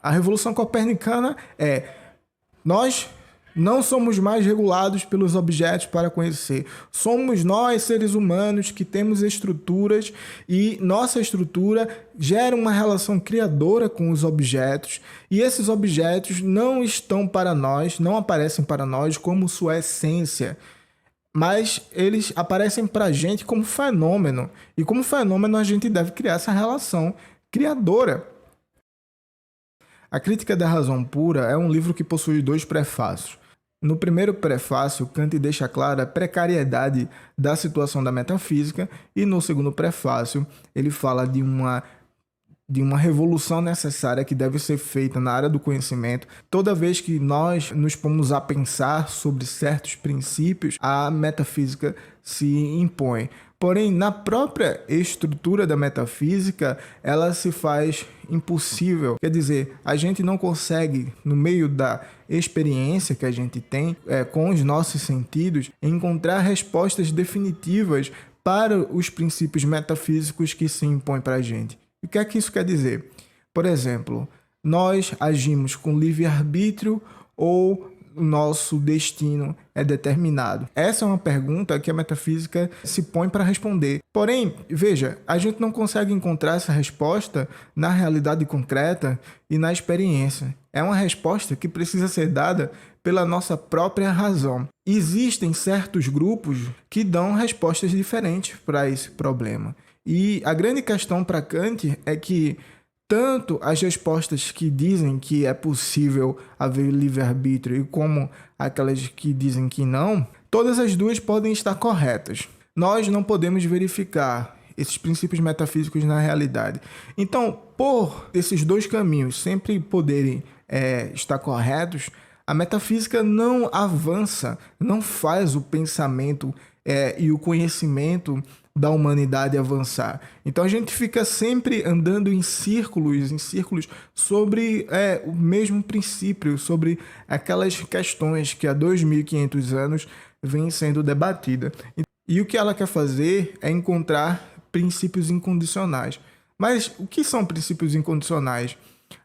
A revolução copernicana nós não somos mais regulados pelos objetos para conhecer. Somos nós, seres humanos, que temos estruturas e nossa estrutura gera uma relação criadora com os objetos e esses objetos não estão para nós, não aparecem para nós como sua essência, mas eles aparecem para a gente como fenômeno. E como fenômeno a gente deve criar essa relação criadora. A Crítica da Razão Pura é um livro que possui 2 prefácios. No primeiro prefácio, Kant deixa clara a precariedade da situação da metafísica e no segundo prefácio ele fala de uma revolução necessária que deve ser feita na área do conhecimento. Toda vez que nós nos pomos a pensar sobre certos princípios, a metafísica se impõe. Porém, na própria estrutura da metafísica, ela se faz impossível. Quer dizer, a gente não consegue, no meio da experiência que a gente tem com os nossos sentidos, encontrar respostas definitivas para os princípios metafísicos que se impõem para a gente. O que é que isso quer dizer? Por exemplo, nós agimos com livre-arbítrio ou o nosso destino é determinado? Essa é uma pergunta que a metafísica se põe para responder. Porém, veja, a gente não consegue encontrar essa resposta na realidade concreta e na experiência. É uma resposta que precisa ser dada pela nossa própria razão. Existem certos grupos que dão respostas diferentes para esse problema. E a grande questão para Kant é que tanto as respostas que dizem que é possível haver livre-arbítrio como aquelas que dizem que não, todas as duas podem estar corretas. Nós não podemos verificar esses princípios metafísicos na realidade. Então, por esses 2 caminhos sempre poderem estar corretos, a metafísica não avança, não faz o pensamento e o conhecimento da humanidade avançar. Então a gente fica sempre andando em círculos sobre o mesmo princípio, sobre aquelas questões que há 2.500 anos vêm sendo debatida. E o que ela quer fazer é encontrar princípios incondicionais. Mas o que são princípios incondicionais?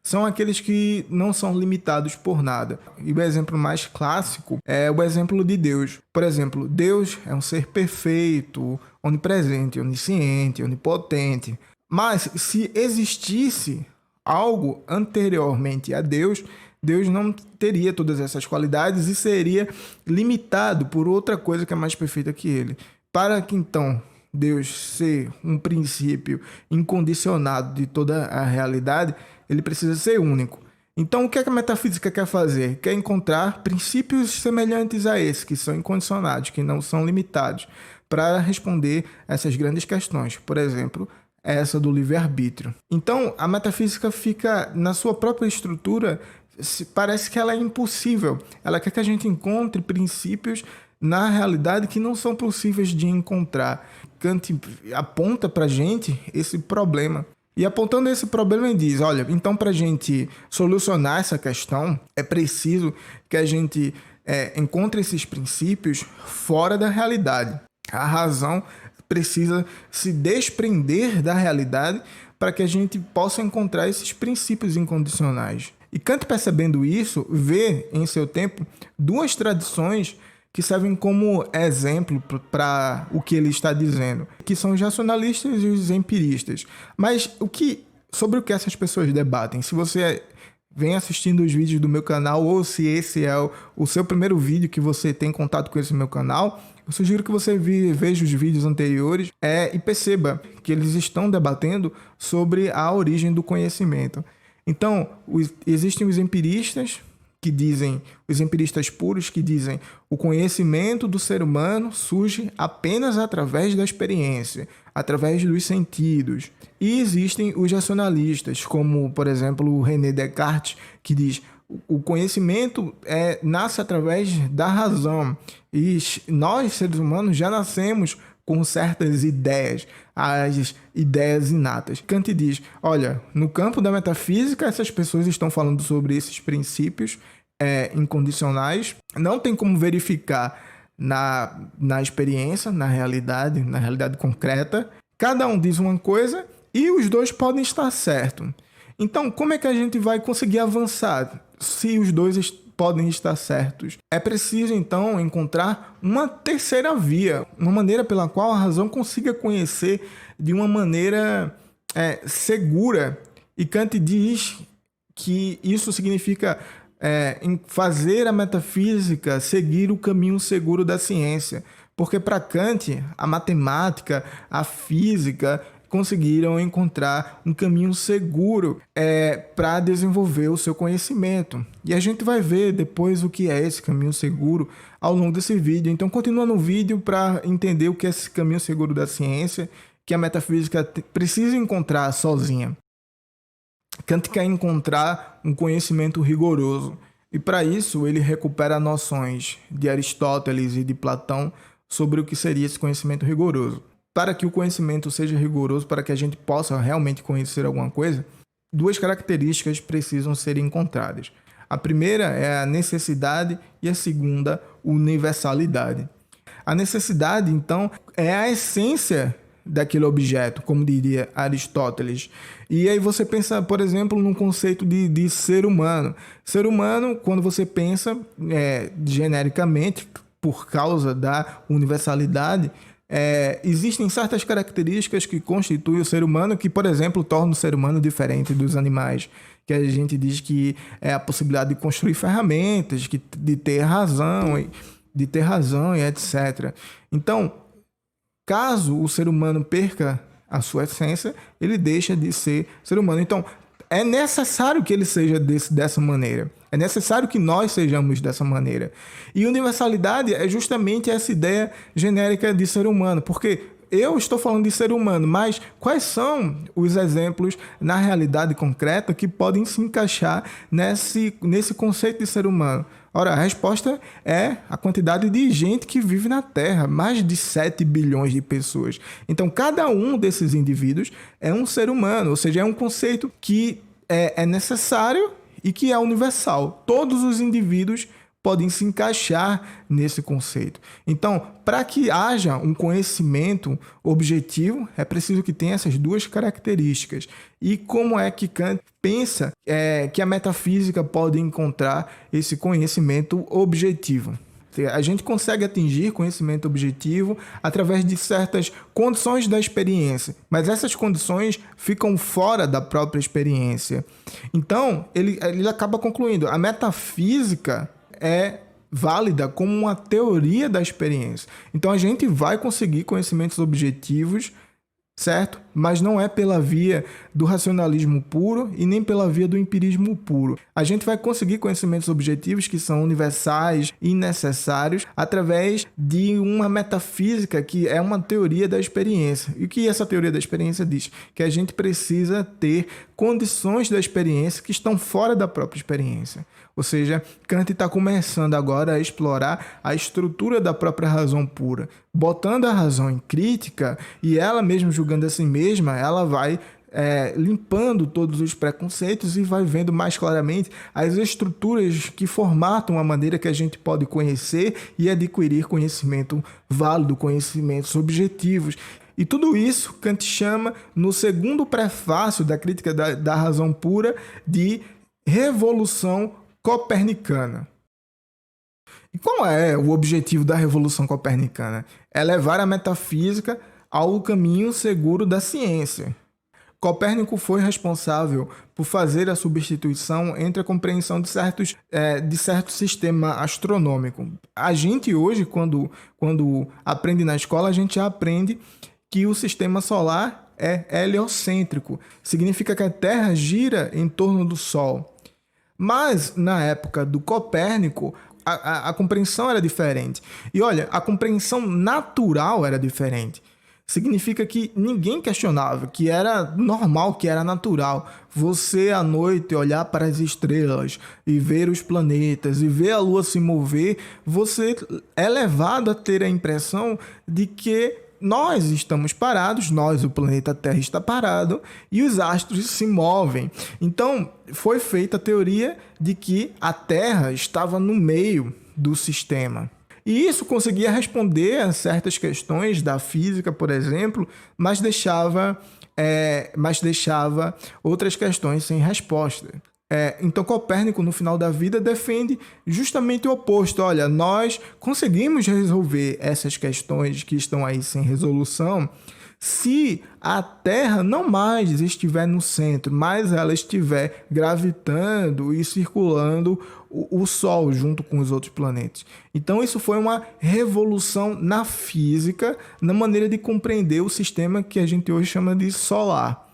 São aqueles que não são limitados por nada. E o exemplo mais clássico é o exemplo de Deus. Por exemplo, Deus é um ser perfeito, onipresente, onisciente, onipotente. Mas se existisse algo anteriormente a Deus, Deus não teria todas essas qualidades e seria limitado por outra coisa que é mais perfeita que ele. Para que então Deus ser um princípio incondicionado de toda a realidade, ele precisa ser único. Então, o que a metafísica quer fazer? Quer encontrar princípios semelhantes a esse, que são incondicionados, que não são limitados, para responder essas grandes questões. Por exemplo, essa do livre-arbítrio. Então, a metafísica fica na sua própria estrutura, parece que ela é impossível. Ela quer que a gente encontre princípios na realidade que não são possíveis de encontrar. Kant aponta para a gente esse problema. E apontando esse problema, ele diz, olha, então para a gente solucionar essa questão, é preciso que a gente encontre esses princípios fora da realidade. A razão precisa se desprender da realidade para que a gente possa encontrar esses princípios incondicionais. E Kant, percebendo isso, vê em seu tempo 2 tradições que servem como exemplo para o que ele está dizendo, que são os racionalistas e os empiristas. Mas sobre o que essas pessoas debatem? Se você vem assistindo os vídeos do meu canal, ou se esse é o seu primeiro vídeo que você tem contato com esse meu canal, eu sugiro que você veja os vídeos anteriores e perceba que eles estão debatendo sobre a origem do conhecimento. Então, existem os empiristas, que dizem, os empiristas puros, que dizem o conhecimento do ser humano surge apenas através da experiência, através dos sentidos. E existem os racionalistas, como, por exemplo, o René Descartes, que diz o conhecimento nasce através da razão. E nós, seres humanos, já nascemos com certas ideias, as ideias inatas. Kant diz, olha, no campo da metafísica, essas pessoas estão falando sobre esses princípios incondicionais, não tem como verificar na experiência, na realidade concreta. Cada um diz uma coisa e os 2 podem estar certos. Então, como é que a gente vai conseguir avançar se os dois podem estar certos? É preciso, então, encontrar uma terceira via, uma maneira pela qual a razão consiga conhecer de uma maneira segura. E Kant diz que isso significa em fazer a metafísica seguir o caminho seguro da ciência. Porque para Kant, a matemática, a física conseguiram encontrar um caminho seguro para desenvolver o seu conhecimento. E a gente vai ver depois o que é esse caminho seguro ao longo desse vídeo. Então continua no vídeo para entender o que é esse caminho seguro da ciência, que a metafísica precisa encontrar sozinha. Kant quer encontrar um conhecimento rigoroso, e para isso ele recupera noções de Aristóteles e de Platão sobre o que seria esse conhecimento rigoroso. Para que o conhecimento seja rigoroso, para que a gente possa realmente conhecer alguma coisa, duas características precisam ser encontradas. A primeira é a necessidade e a segunda, universalidade. A necessidade, então, é a essência daquele objeto, como diria Aristóteles. E aí você pensa, por exemplo, num conceito de ser humano. Ser humano, quando você pensa genericamente, por causa da universalidade, existem certas características que constituem o ser humano que, por exemplo, tornam o ser humano diferente dos animais. Que a gente diz que é a possibilidade de construir ferramentas, de ter razão e etc. Então, caso o ser humano perca a sua essência, ele deixa de ser ser humano. Então, é necessário que ele seja dessa maneira. É necessário que nós sejamos dessa maneira. E universalidade é justamente essa ideia genérica de ser humano, porque eu estou falando de ser humano, mas quais são os exemplos na realidade concreta que podem se encaixar nesse conceito de ser humano? Ora, a resposta é a quantidade de gente que vive na Terra, mais de 7 bilhões de pessoas. Então, cada um desses indivíduos é um ser humano, ou seja, é um conceito que é necessário e que é universal. Todos os indivíduos podem se encaixar nesse conceito. Então, para que haja um conhecimento objetivo, é preciso que tenha essas duas características. E como é que Kant pensa que a metafísica pode encontrar esse conhecimento objetivo? A gente consegue atingir conhecimento objetivo através de certas condições da experiência, mas essas condições ficam fora da própria experiência. Então, ele acaba concluindo, a metafísica é válida como uma teoria da experiência. Então, a gente vai conseguir conhecimentos objetivos, certo? Mas não é pela via do racionalismo puro e nem pela via do empirismo puro. A gente vai conseguir conhecimentos objetivos que são universais e necessários através de uma metafísica que é uma teoria da experiência. E o que essa teoria da experiência diz? Que a gente precisa ter condições da experiência que estão fora da própria experiência. Ou seja, Kant está começando agora a explorar a estrutura da própria razão pura, botando a razão em crítica e ela mesmo julgando a si mesma, ela vai limpando todos os preconceitos e vai vendo mais claramente as estruturas que formatam a maneira que a gente pode conhecer e adquirir conhecimento válido, conhecimentos objetivos. E tudo isso Kant chama, no segundo prefácio da crítica da razão pura, de revolução copernicana. E qual é o objetivo da revolução copernicana? É levar a metafísica ao caminho seguro da ciência. Copérnico foi responsável por fazer a substituição entre a compreensão de certo sistema astronômico. A gente hoje, quando aprende na escola, a gente já aprende que o sistema solar é heliocêntrico. Significa que a Terra gira em torno do Sol. Mas, na época do Copérnico, a compreensão era diferente. E olha, a compreensão natural era diferente. Significa que ninguém questionava, que era normal, que era natural. Você, à noite, olhar para as estrelas e ver os planetas e ver a Lua se mover, você é levado a ter a impressão de que nós estamos parados, o planeta Terra está parado e os astros se movem. Então, foi feita a teoria de que a Terra estava no meio do sistema. E isso conseguia responder a certas questões da física, por exemplo, mas deixava mas deixava outras questões sem resposta. Então Copérnico, no final da vida, defende justamente o oposto. Olha, nós conseguimos resolver essas questões que estão aí sem resolução se a Terra não mais estiver no centro, mas ela estiver gravitando e circulando o Sol junto com os outros planetas. Então isso foi uma revolução na física, na maneira de compreender o sistema que a gente hoje chama de solar.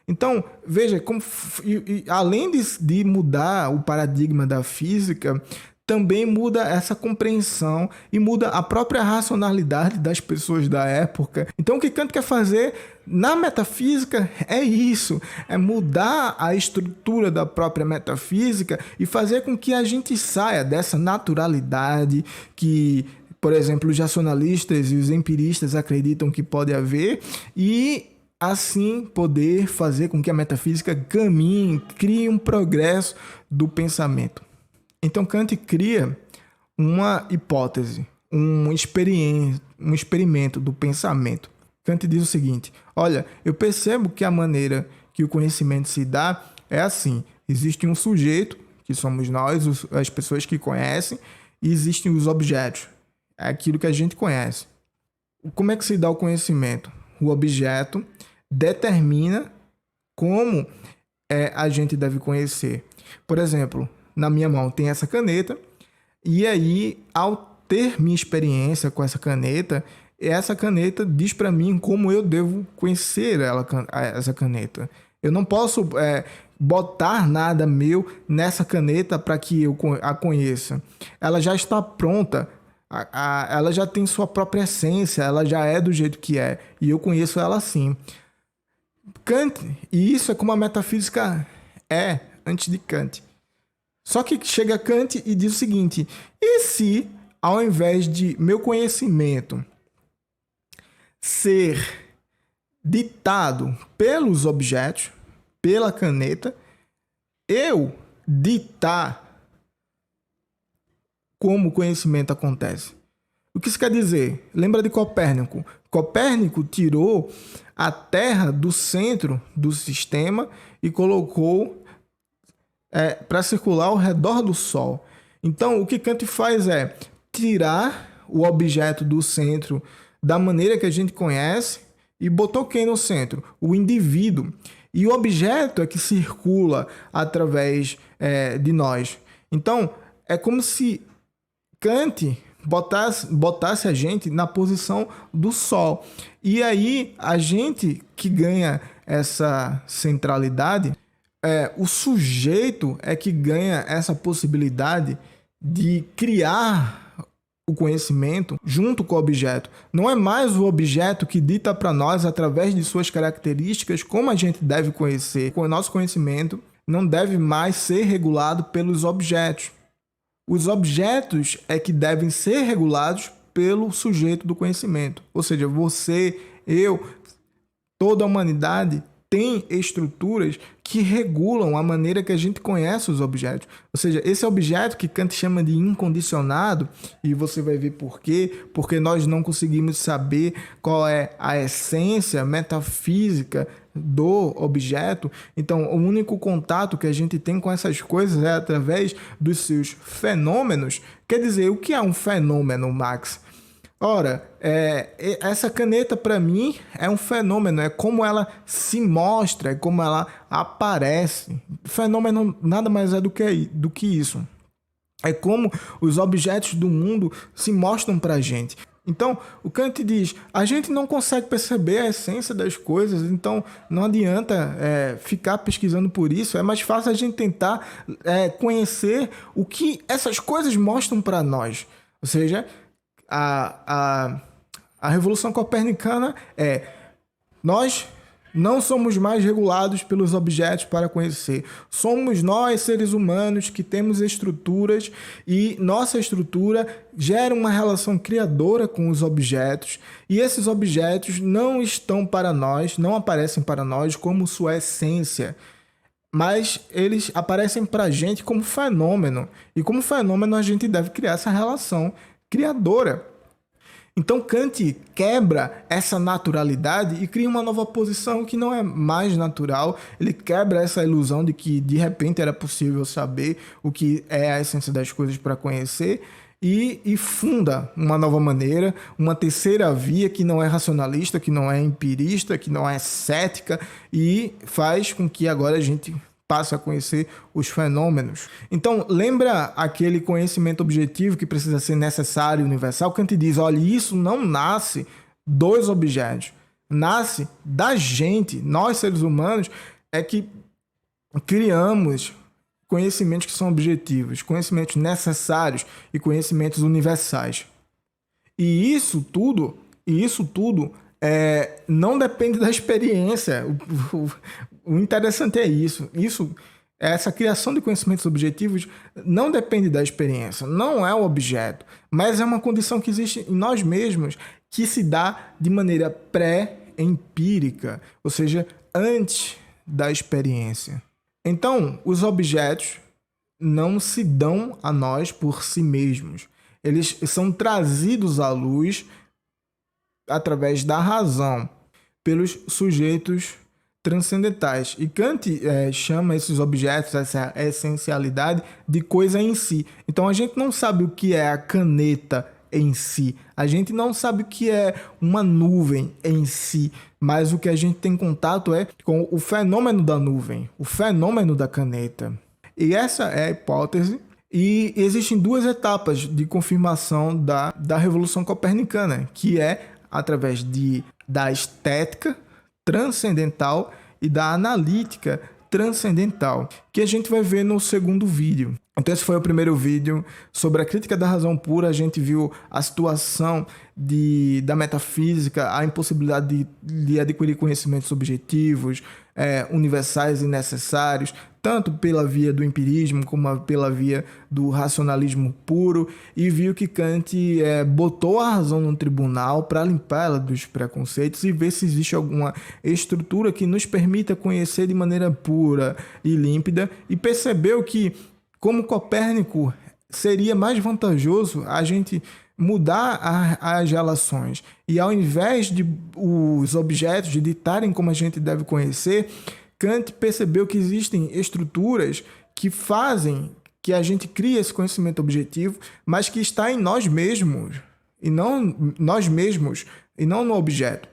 Então, veja, além de mudar o paradigma da física, também muda essa compreensão e muda a própria racionalidade das pessoas da época. Então, o que Kant quer fazer na metafísica é isso, é mudar a estrutura da própria metafísica e fazer com que a gente saia dessa naturalidade que, por exemplo, os racionalistas e os empiristas acreditam que pode haver e assim poder fazer com que a metafísica caminhe, crie um progresso do pensamento. Então Kant cria uma hipótese, um experimento do pensamento. Kant diz o seguinte: olha, eu percebo que a maneira que o conhecimento se dá é assim. Existe um sujeito, que somos nós, as pessoas que conhecem, e existem os objetos, é aquilo que a gente conhece. Como é que se dá o conhecimento? O objeto determina como a gente deve conhecer. Por exemplo, na minha mão tem essa caneta, e aí, ao ter minha experiência com essa caneta diz para mim como eu devo conhecer essa caneta. Eu não posso botar nada meu nessa caneta para que eu a conheça. Ela já está pronta, ela já tem sua própria essência, ela já é do jeito que é, e eu conheço ela assim. Kant, e isso é como a metafísica é antes de Kant. Só que chega Kant e diz o seguinte: e se, ao invés de meu conhecimento ser ditado pelos objetos, pela caneta, eu ditar como o conhecimento acontece? O que isso quer dizer? Lembra de Copérnico? Copérnico tirou a Terra do centro do sistema e colocou para circular ao redor do Sol. Então, o que Kant faz é tirar o objeto do centro da maneira que a gente conhece e botou quem no centro? O indivíduo. E o objeto é que circula através de nós. Então, é como se Kant botasse a gente na posição do Sol. E aí, a gente que ganha essa centralidade, o sujeito é que ganha essa possibilidade de criar o conhecimento junto com o objeto. Não é mais o objeto que dita para nós, através de suas características, como a gente deve conhecer. O nosso conhecimento não deve mais ser regulado pelos objetos. Os objetos é que devem ser regulados pelo sujeito do conhecimento. Ou seja, você, eu, toda a humanidade tem estruturas que regulam a maneira que a gente conhece os objetos. Ou seja, esse objeto que Kant chama de incondicionado, e você vai ver por quê, porque nós não conseguimos saber qual é a essência metafísica do objeto. Então, o único contato que a gente tem com essas coisas é através dos seus fenômenos. Quer dizer, o que é um fenômeno, Max? Ora, essa caneta para mim é um fenômeno, é como ela se mostra, é como ela aparece. Fenômeno nada mais é do que isso. É como os objetos do mundo se mostram para a gente. Então, o Kant diz, a gente não consegue perceber a essência das coisas, então não adianta ficar pesquisando por isso, é mais fácil a gente tentar conhecer o que essas coisas mostram para nós. Ou seja, a Revolução Copernicana nós não somos mais regulados pelos objetos para conhecer. Somos nós, seres humanos, que temos estruturas e nossa estrutura gera uma relação criadora com os objetos e esses objetos não estão para nós, não aparecem para nós como sua essência, mas eles aparecem para a gente como fenômeno. E como fenômeno a gente deve criar essa relação criadora. Então Kant quebra essa naturalidade e cria uma nova posição que não é mais natural. Ele quebra essa ilusão de que de repente era possível saber o que é a essência das coisas para conhecer e funda uma nova maneira, uma terceira via que não é racionalista, que não é empirista, que não é cética e faz com que agora a gente passe a conhecer os fenômenos. Então, lembra aquele conhecimento objetivo que precisa ser necessário e universal? Kant diz, olha, isso não nasce dos objetos, nasce da gente. Nós, seres humanos, é que criamos conhecimentos que são objetivos, conhecimentos necessários e conhecimentos universais. E isso tudo não depende da experiência. O interessante é isso. Essa criação de conhecimentos objetivos não depende da experiência, não é o objeto, mas é uma condição que existe em nós mesmos que se dá de maneira pré-empírica, ou seja, antes da experiência. Então, os objetos não se dão a nós por si mesmos. Eles são trazidos à luz através da razão, pelos sujeitos transcendentais. E Kant chama esses objetos, essa essencialidade, de coisa em si. Então a gente não sabe o que é a caneta em si, a gente não sabe o que é uma nuvem em si, mas o que a gente tem contato é com o fenômeno da nuvem, o fenômeno da caneta. E essa é a hipótese. E existem duas etapas de confirmação da Revolução Copernicana, que é através da estética transcendental e da analítica transcendental, que a gente vai ver no segundo vídeo. Então esse foi o primeiro vídeo sobre a crítica da razão pura. A gente viu a situação da metafísica, a impossibilidade de adquirir conhecimentos objetivos, universais e necessários, tanto pela via do empirismo como pela via do racionalismo puro, e viu que Kant botou a razão no tribunal para limpar ela dos preconceitos e ver se existe alguma estrutura que nos permita conhecer de maneira pura e límpida, e percebeu que, como Copérnico, seria mais vantajoso a gente mudar as relações. E ao invés de os objetos de ditarem como a gente deve conhecer, Kant percebeu que existem estruturas que fazem que a gente crie esse conhecimento objetivo, mas que está em nós mesmos, e não no objeto.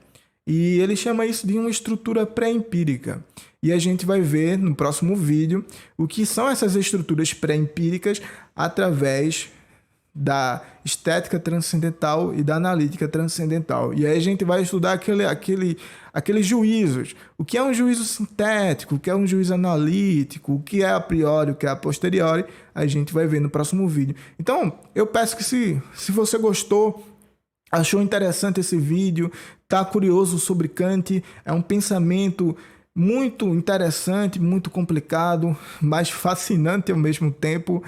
E ele chama isso de uma estrutura pré-empírica. E a gente vai ver no próximo vídeo o que são essas estruturas pré-empíricas através da estética transcendental e da analítica transcendental. E aí a gente vai estudar aqueles juízos. O que é um juízo sintético, o que é um juízo analítico, o que é a priori, o que é a posteriori, a gente vai ver no próximo vídeo. Então, eu peço que se você gostou, achou interessante esse vídeo, está curioso sobre Kant, é um pensamento muito interessante, muito complicado, mas fascinante ao mesmo tempo.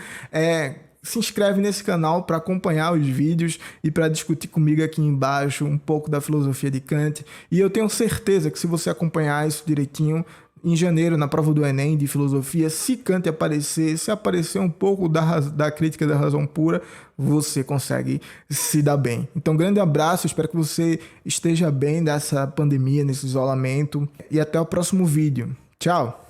Se inscreve nesse canal para acompanhar os vídeos e para discutir comigo aqui embaixo um pouco da filosofia de Kant. E eu tenho certeza que se você acompanhar isso direitinho, em janeiro, na prova do Enem de filosofia, se Kant aparecer, se aparecer um pouco da crítica da razão pura, você consegue se dar bem. Então, grande abraço, espero que você esteja bem dessa pandemia, nesse isolamento, e até o próximo vídeo. Tchau!